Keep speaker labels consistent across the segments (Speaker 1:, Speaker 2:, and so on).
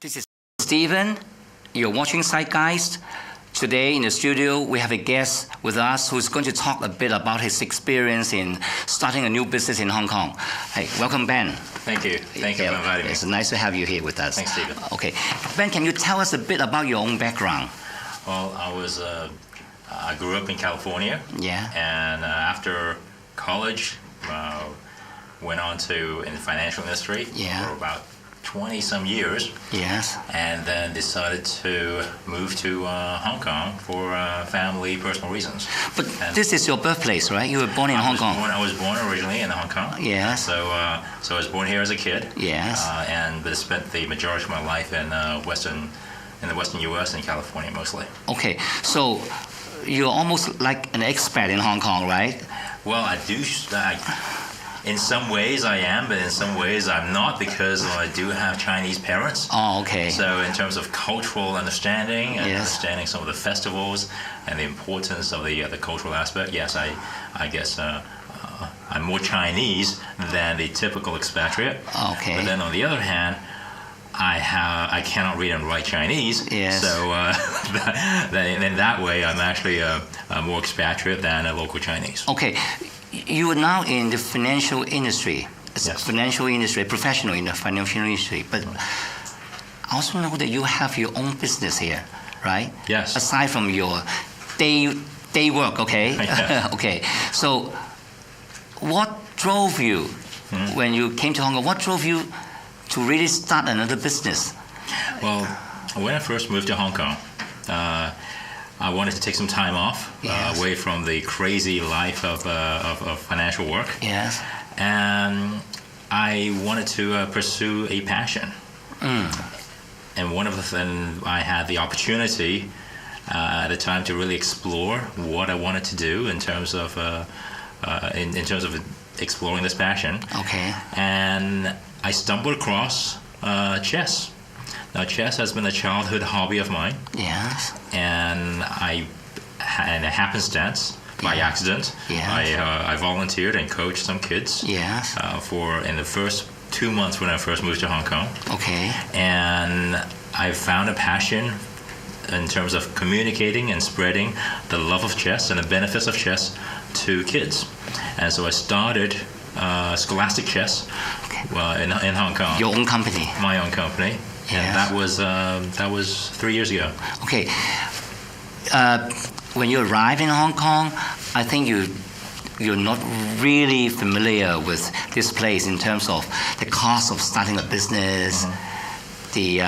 Speaker 1: This is Stephen. You're watching Zeitgeist. Today in the studio, we have a guest with us who's going to talk a bit about his experience in starting a new business in Hong Kong. Hey, welcome, Ben.
Speaker 2: Thank you. Thank you for inviting me.
Speaker 1: It's nice to have you here with us.
Speaker 2: Thanks, Stephen.
Speaker 1: Okay. Ben, can you tell us a bit about your own background?
Speaker 2: Well, I grew up in California.
Speaker 1: Yeah.
Speaker 2: And after college, went on to in the financial industry for about 20-some years.
Speaker 1: Yes.
Speaker 2: And then decided to move to Hong Kong for family, personal reasons.
Speaker 1: But this is your birthplace, right? You were born in Hong Kong.
Speaker 2: I was born originally in Hong Kong.
Speaker 1: Yes.
Speaker 2: So I was born here as a kid.
Speaker 1: Yes.
Speaker 2: But spent the majority of my life in the Western U.S. and California mostly.
Speaker 1: Okay. So you're almost like an expat in Hong Kong, right?
Speaker 2: Well, in some ways I am, but in some ways I'm not, because I do have Chinese parents.
Speaker 1: Oh, okay.
Speaker 2: So in terms of cultural understanding and
Speaker 1: Yes.
Speaker 2: understanding some of the festivals and the importance of the cultural aspect, yes, I guess I'm more Chinese than the typical expatriate.
Speaker 1: Okay.
Speaker 2: But then on the other hand, I cannot read and write Chinese.
Speaker 1: Yes.
Speaker 2: So in that way, I'm actually more expatriate than a local Chinese.
Speaker 1: Okay. You are now in the financial industry.
Speaker 2: Yes.
Speaker 1: Financial industry, professional in the financial industry. But I also know that you have your own business here, right?
Speaker 2: Yes.
Speaker 1: Aside from your day work, okay?
Speaker 2: Yeah.
Speaker 1: Okay. So what drove you when you came to Hong Kong? What drove you to really start another business?
Speaker 2: Well, when I first moved to Hong Kong, I wanted to take some time off,
Speaker 1: Yes.
Speaker 2: away from the crazy life of financial work.
Speaker 1: Yes.
Speaker 2: And I wanted to pursue a passion. And one of the things, I had the opportunity at the time to really explore what I wanted to do in terms of exploring this passion.
Speaker 1: Okay.
Speaker 2: And I stumbled across chess. Now, chess has been a childhood hobby of mine.
Speaker 1: Yes.
Speaker 2: And in a happenstance, by accident,
Speaker 1: Yes.
Speaker 2: I volunteered and coached some kids.
Speaker 1: Yes.
Speaker 2: In the first 2 months when I first moved to Hong Kong.
Speaker 1: Okay.
Speaker 2: And I found a passion in terms of communicating and spreading the love of chess and the benefits of chess to kids. And so I started Scholastic Chess in Hong Kong.
Speaker 1: Your own company.
Speaker 2: My own company.
Speaker 1: Yes.
Speaker 2: And that was 3 years ago.
Speaker 1: Okay. When you arrive in Hong Kong, I think you're not really familiar with this place in terms of the cost of starting a business, the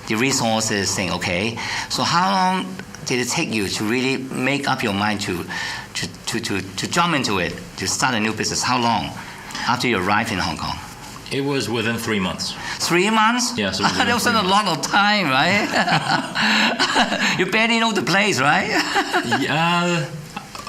Speaker 1: resources thing. Okay. So how long did it take you to really make up your mind to jump into it, to start a new business? How long after you arrived in Hong Kong?
Speaker 2: It was within 3 months.
Speaker 1: 3 months?
Speaker 2: Yes.
Speaker 1: That wasn't a lot of time, right? You barely know the place, right?
Speaker 2: Yeah.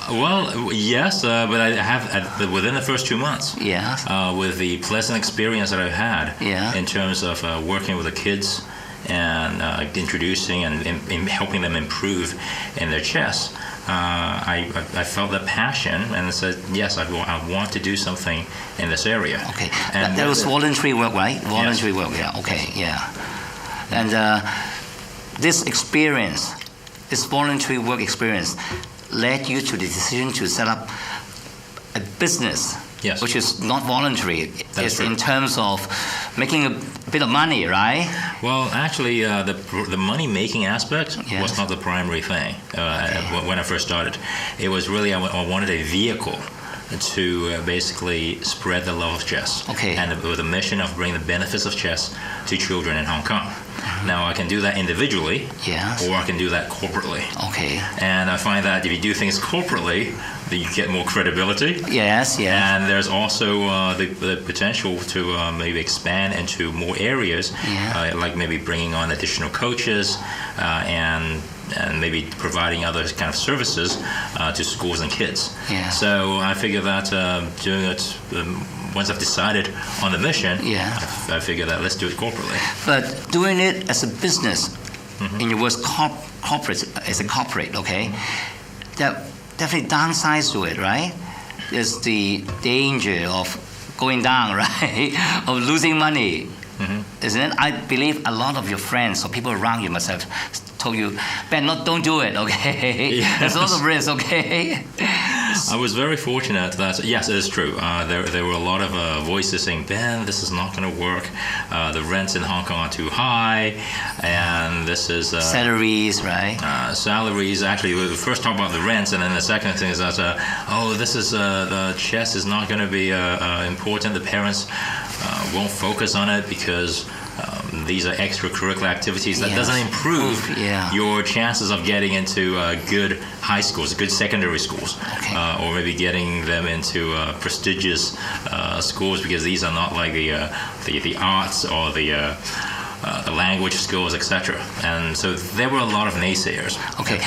Speaker 2: Well, yes, but I have within the first 2 months.
Speaker 1: Yes.
Speaker 2: With the pleasant experience that I've had in terms of working with the kids and introducing and helping them improve in their chess. I felt that passion and I said, yes, I want to do something in this area.
Speaker 1: Okay.
Speaker 2: And
Speaker 1: that was voluntary work, right? Voluntary work, yeah. Okay, yeah. And this voluntary work experience led you to the decision to set up a business.
Speaker 2: Yes.
Speaker 1: Which is not voluntary. It's
Speaker 2: true.
Speaker 1: in terms of making a bit of money, right?
Speaker 2: Well, actually, the money-making aspect was not the primary thing when I first started. It was really I wanted a vehicle to basically spread the love of chess.
Speaker 1: Okay.
Speaker 2: And with a mission of bringing the benefits of chess to children in Hong Kong. Now, I can do that individually, or I can do that corporately.
Speaker 1: Okay.
Speaker 2: And I find that if you do things corporately, then you get more credibility.
Speaker 1: Yes, yes.
Speaker 2: And there's also the potential to maybe expand into more areas, like maybe bringing on additional coaches and maybe providing other kind of services to schools and kids.
Speaker 1: Yeah.
Speaker 2: So I figure that doing it, once I've decided on the mission, I figure that let's do it corporately.
Speaker 1: But doing it as a business, in your words, corporate, as a corporate, okay, that definitely downsides to it, right? There's the danger of going down, right? Of losing money. isn't it? I believe a lot of your friends or people around you must have told you, Ben, don't do it, okay? Yes. There's a lot of risk, okay?
Speaker 2: I was very fortunate that, yes, it is true. There were a lot of voices saying, Ben, this is not going to work. The rents in Hong Kong are too high, and this is...
Speaker 1: salaries, right?
Speaker 2: Salaries, actually, we first talk about the rents, and then the second thing is that, this is, the chess is not going to be important. The parents won't focus on it because... these are extracurricular activities that doesn't improve your chances of getting into good high schools, good secondary schools, or maybe getting them into prestigious schools, because these are not like the arts or the language skills, etc. And so there were a lot of naysayers.
Speaker 1: Okay.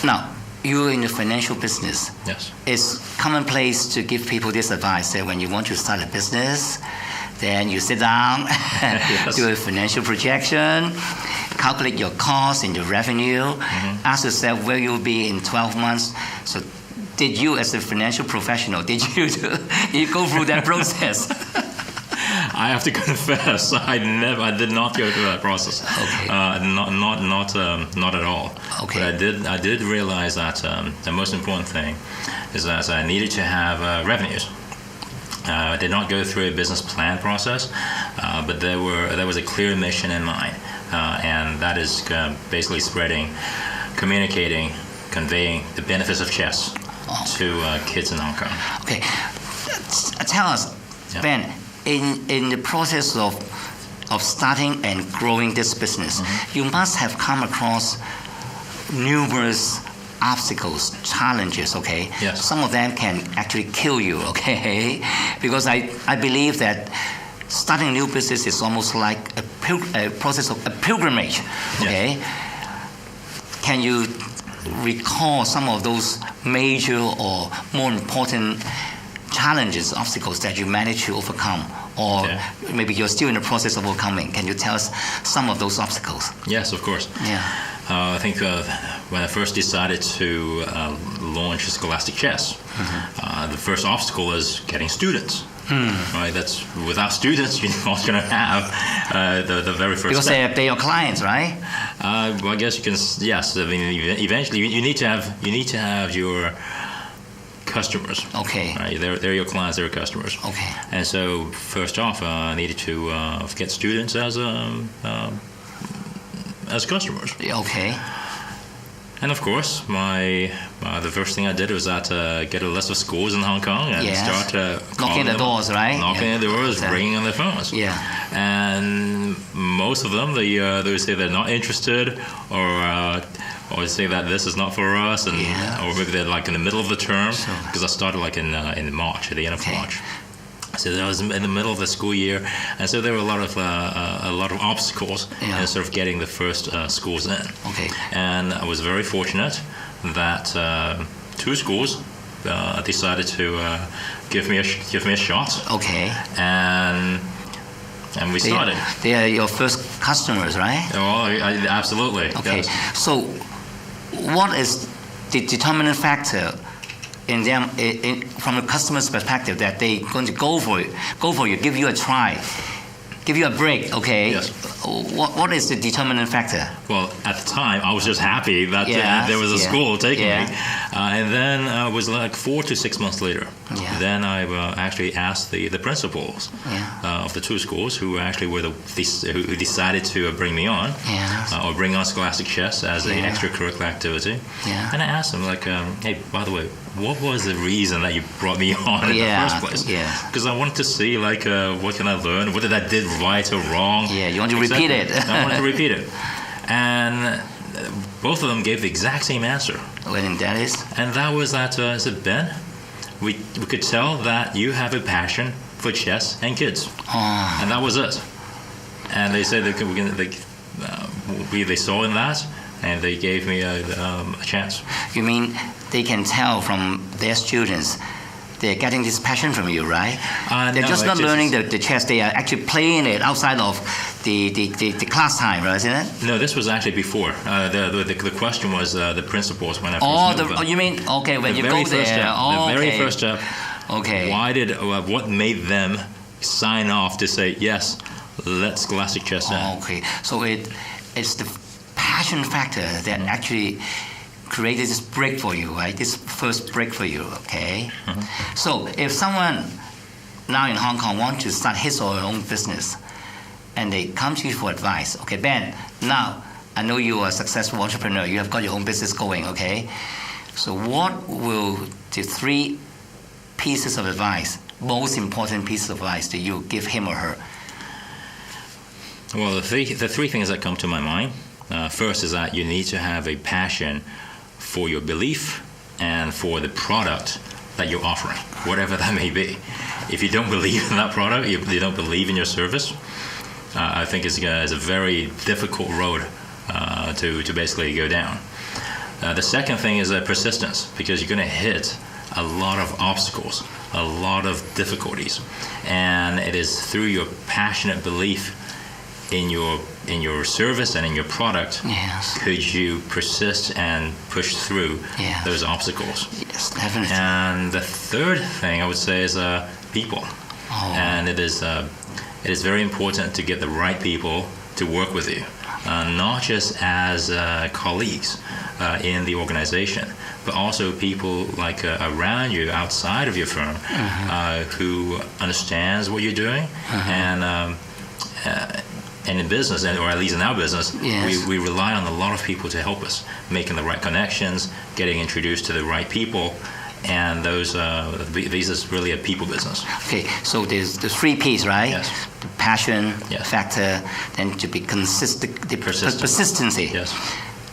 Speaker 1: Now, you're in the financial business.
Speaker 2: Yes.
Speaker 1: It's commonplace to give people this advice that when you want to start a business, then you sit down, do a financial projection, calculate your costs and your revenue, ask yourself where you'll be in 12 months. So did you, as a financial professional, did you go through that process?
Speaker 2: I have to confess, I did not go through that process.
Speaker 1: Okay.
Speaker 2: Not at all.
Speaker 1: Okay.
Speaker 2: But I did realize that the most important thing is that I needed to have revenues. I did not go through a business plan process, but there was a clear mission in mind, and that is basically spreading, communicating, conveying the benefits of chess to kids in Hong Kong.
Speaker 1: Okay, tell us, Ben, in the process of starting and growing this business, you must have come across numerous obstacles, challenges, okay?
Speaker 2: Yes.
Speaker 1: Some of them can actually kill you, okay? Because I believe that starting a new business is almost like a process of a pilgrimage, okay? Yes. Can you recall some of those major or more important challenges, obstacles that you managed to overcome? Or maybe you're still in the process of overcoming. Can you tell us some of those obstacles?
Speaker 2: Yes, of course.
Speaker 1: Yeah.
Speaker 2: I think when I first decided to launch Scholastic Chess, the first obstacle is getting students. Right? That's without students, you're not going to have the very first.
Speaker 1: Because
Speaker 2: step.
Speaker 1: they're your clients, right?
Speaker 2: Well, I guess you can. Yes, I mean, eventually you need to have your customers.
Speaker 1: Okay.
Speaker 2: Right? They're your clients. They're your customers.
Speaker 1: Okay.
Speaker 2: And so first off, I needed to get students as customers.
Speaker 1: Okay.
Speaker 2: And of course, the first thing I did was get a list of schools in Hong Kong and start
Speaker 1: knocking the doors, right?
Speaker 2: Knocking the doors, ringing on the phones.
Speaker 1: Yeah.
Speaker 2: And most of them, they say they're not interested, or say that this is not for us, and or maybe they're like in the middle of the term, because I started like in March, at the end of March. So that was in the middle of the school year, and so there were a lot of obstacles in sort of getting the first schools in.
Speaker 1: Okay.
Speaker 2: And I was very fortunate that 2 schools decided to give me a shot.
Speaker 1: Okay.
Speaker 2: And we started.
Speaker 1: They are your first customers, right?
Speaker 2: Oh, absolutely.
Speaker 1: Okay.
Speaker 2: Yes.
Speaker 1: So, what is the determinant factor in them, from the customer's perspective, that they're going to go for you, give you a try, give you a break, okay?
Speaker 2: Yes.
Speaker 1: What is the determinant factor?
Speaker 2: Well, at the time, I was just happy that there was a school taking me. And then it was like 4 to 6 months later.
Speaker 1: Yeah.
Speaker 2: Then I actually asked the principals of the 2 schools who actually were who decided to bring me on, or bring on Scholastic Chess as an extracurricular activity.
Speaker 1: Yeah.
Speaker 2: And I asked them, like, hey, by the way, what was the reason that you brought me on in the first place? Because I wanted to see, like, what can I learn? What did I did right or wrong?
Speaker 1: Yeah, you want to repeat it.
Speaker 2: I wanted to repeat it. And both of them gave the exact same answer.
Speaker 1: And that is?
Speaker 2: And that was that, I said, Ben, we could tell that you have a passion for chess and kids. And that was it. And they said they saw in that, and they gave me a chance.
Speaker 1: You mean they can tell from their students they're getting this passion from you, right? They're just not learning the chess. They are actually playing it outside of the class time, right? Isn't it?
Speaker 2: No, this was actually before. The question was the principals when I first moved them.
Speaker 1: You mean, okay, when you go there.
Speaker 2: The very first step.
Speaker 1: Okay.
Speaker 2: What made them sign off to say, yes, let Scholastic Chess in.
Speaker 1: Okay, so it's the passion factor that actually created this break for you, right? This first break for you, okay? So if someone now in Hong Kong wants to start his or her own business, and they come to you for advice, okay, Ben, now I know you are a successful entrepreneur, you have got your own business going, okay? So what will the 3 pieces of advice, most important pieces of advice, that you give him or her?
Speaker 2: Well, the three things that come to my mind, first is that you need to have a passion for your belief and for the product that you're offering, whatever that may be. If you don't believe in that product, you don't believe in your service, I think it's a very difficult road to basically go down. The second thing is persistence, because you're going to hit a lot of obstacles, a lot of difficulties, and it is through your passionate belief in your service and in your product, could you persist and push through those obstacles.
Speaker 1: Yes, definitely.
Speaker 2: And the third thing I would say is people. And it is very important to get the right people to work with you, not just as colleagues in the organization, but also people like around you outside of your firm who understands what you're doing. And in business, or at least in our business, we rely on a lot of people to help us, making the right connections, getting introduced to the right people, and these is really a people business.
Speaker 1: Okay, so there's the 3 P's, right?
Speaker 2: Yes.
Speaker 1: The passion factor, then to be consistent, the persistency.
Speaker 2: Yes.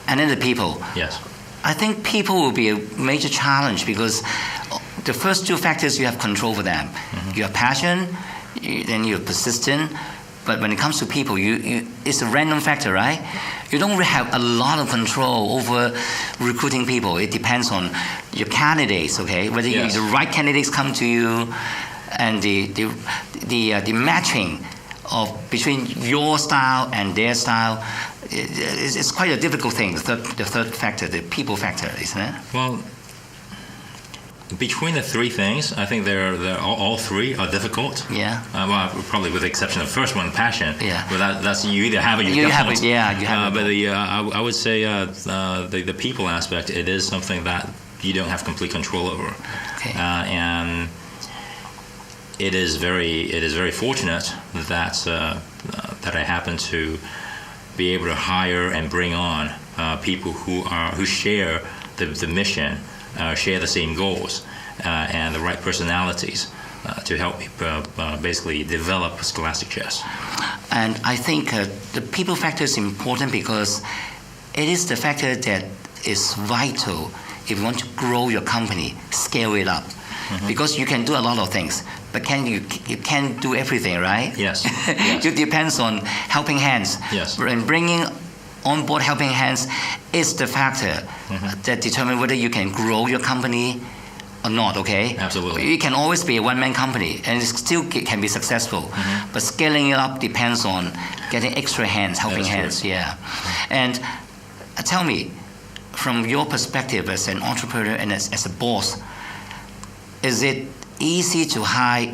Speaker 1: And then the people.
Speaker 2: Yes.
Speaker 1: I think people will be a major challenge, because the first 2 factors you have control over them. You have passion, then you're persistent. But when it comes to people, it's a random factor, right? You don't really have a lot of control over recruiting people. It depends on your candidates, okay? Whether the right candidates come to you, and the matching between your style and their style, it's quite a difficult thing. The third factor, the people factor, isn't it?
Speaker 2: Well, between the 3 things, I think they're all 3 are difficult.
Speaker 1: Yeah.
Speaker 2: Well, probably with the exception of the first one, passion.
Speaker 1: Yeah.
Speaker 2: But that's you either have it or you don't.
Speaker 1: Have it. Yeah, you have it.
Speaker 2: But I would say the people aspect, it is something that you don't have complete control over.
Speaker 1: Okay.
Speaker 2: And it is very fortunate that I happen to be able to hire and bring on people who share the mission. Share the same goals and the right personalities to help me basically develop Scholastic Chess.
Speaker 1: And I think the people factor is important, because it is the factor that is vital if you want to grow your company, scale it up. Because you can do a lot of things, but you can't do everything, right?
Speaker 2: Yes.
Speaker 1: It depends on helping hands.
Speaker 2: Yes.
Speaker 1: And bringing on board helping hands is the factor that determines whether you can grow your company or not, okay?
Speaker 2: Absolutely.
Speaker 1: It can always be a one-man company, and it still can be successful. But scaling it up depends on getting extra hands, helping hands, And tell me, from your perspective as an entrepreneur and as a boss, is it easy to hire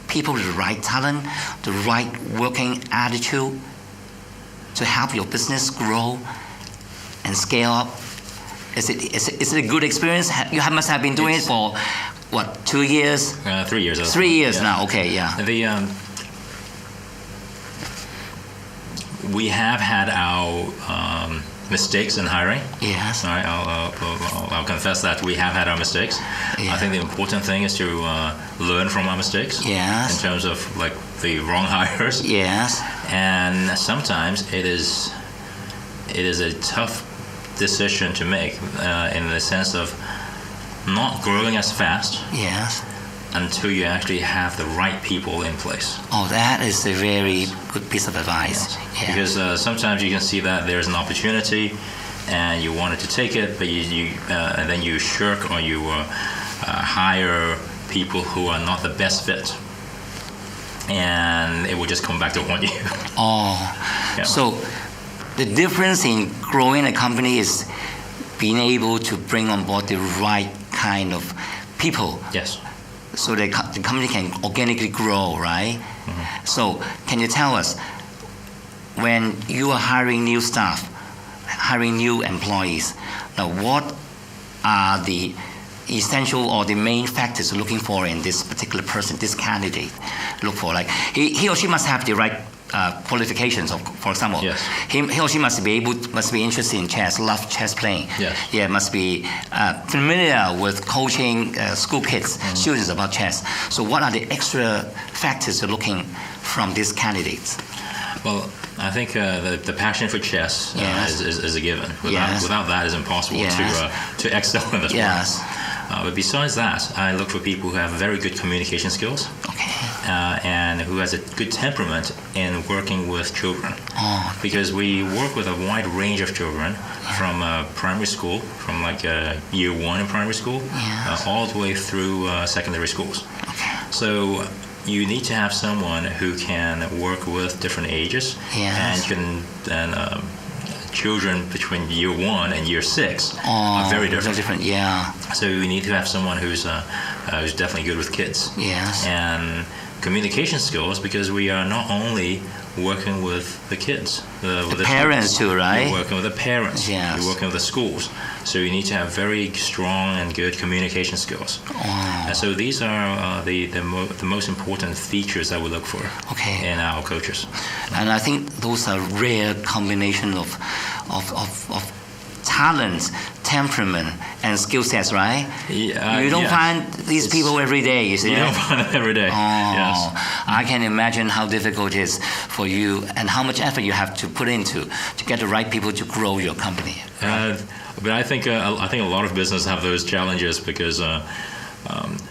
Speaker 1: people with the right talent, the right working attitude, to help your business grow and scale up? Is it a good experience? You must have been doing it for, what, 2 years?
Speaker 2: 3 years.
Speaker 1: 3 years now, okay,
Speaker 2: We have had our mistakes in hiring.
Speaker 1: Yes.
Speaker 2: All right, I'll confess that we have had our mistakes. I think the important thing is to learn from our mistakes.
Speaker 1: Yes.
Speaker 2: In terms of like the wrong hires.
Speaker 1: Yes.
Speaker 2: And sometimes it is a tough decision to make in the sense of not growing as fast.
Speaker 1: Yes.
Speaker 2: Until you actually have the right people in place.
Speaker 1: Oh, that is a very good piece of advice.
Speaker 2: Yes. Because sometimes you can see that there's an opportunity and you wanted to take it, but and then you shirk or you hire people who are not the best fit. And it will just come back to haunt you.
Speaker 1: So the difference in growing a company is being able to bring on board the right kind of people.
Speaker 2: Yes.
Speaker 1: So the company can organically grow, right? So can you tell us, when you are hiring new staff, hiring new employees, now what are the essential or the main factors you're looking for in this particular person, this candidate? Look for, like, he or she must have the right qualifications. For example,
Speaker 2: yes.
Speaker 1: he or she must be interested in chess, love chess playing.
Speaker 2: Yes.
Speaker 1: Yeah, must be familiar with coaching school kids, students about chess. So what are the extra factors you're looking from these candidates?
Speaker 2: Well, I think the passion for chess is a given. Without that, it's impossible to excel in the sport.
Speaker 1: Yes.
Speaker 2: But besides that, I look for people who have very good communication skills.
Speaker 1: Okay.
Speaker 2: And who has a good temperament in working with children. Because we work with a wide range of children from primary school, from like year 1 in primary school, all the way through secondary schools.
Speaker 1: Okay.
Speaker 2: So you need to have someone who can work with different ages and children between year 1 and year 6 are very different. So you need to have someone who's definitely good with kids.
Speaker 1: Yes.
Speaker 2: And communication skills, because we are not only working with the kids, with the
Speaker 1: parents too, right?
Speaker 2: You're working with the parents.
Speaker 1: Yes.
Speaker 2: You're working with the schools. So you need to have very strong and good communication skills. And so these are the most important features that we look for in our coaches.
Speaker 1: And I think those are rare combination of talent, temperament, and skill sets, right? You don't find these people every day, you see?
Speaker 2: You don't find them every day. Yes.
Speaker 1: I can imagine how difficult it is for you and how much effort you have to put into to get the right people to grow your company.
Speaker 2: But I think a lot of business have those challenges because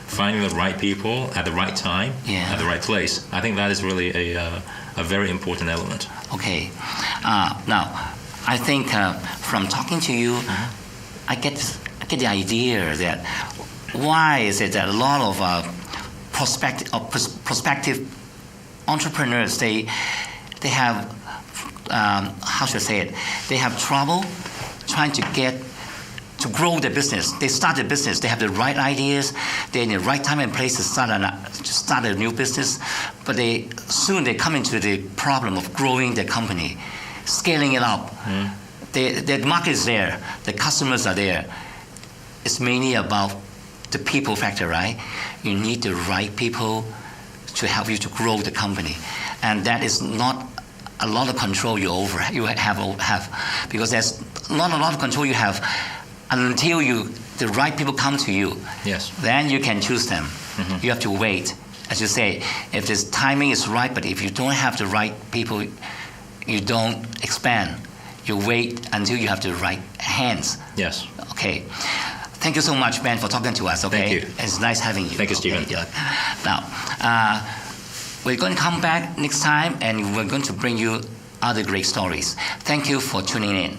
Speaker 2: finding the right people at the right time, at the right place, I think that is really a very important element.
Speaker 1: Okay. Now, I think from talking to you, I get the idea that why is it that a lot of prospective entrepreneurs they have how should I say it? They have trouble trying to grow their business. They start a business. They have the right ideas. They're in the right time and place to start a new business, but soon they come into the problem of growing their company, scaling it up. The market is there. The customers are there. It's mainly about the people factor, right? You need the right people to help you to grow the company, and that is not a lot of control you have because there's not a lot of control you have until the right people come to you.
Speaker 2: Yes.
Speaker 1: Then you can choose them. You have to wait, as you say. If this timing is right, but if you don't have the right people, you don't expand. You wait until you have the right hands.
Speaker 2: Yes.
Speaker 1: Okay. Thank you so much, Ben, for talking to us. Okay.
Speaker 2: Thank you.
Speaker 1: It's nice having you.
Speaker 2: Thank you, Stephen.
Speaker 1: Now, we're going to come back next time, and we're going to bring you other great stories. Thank you for tuning in.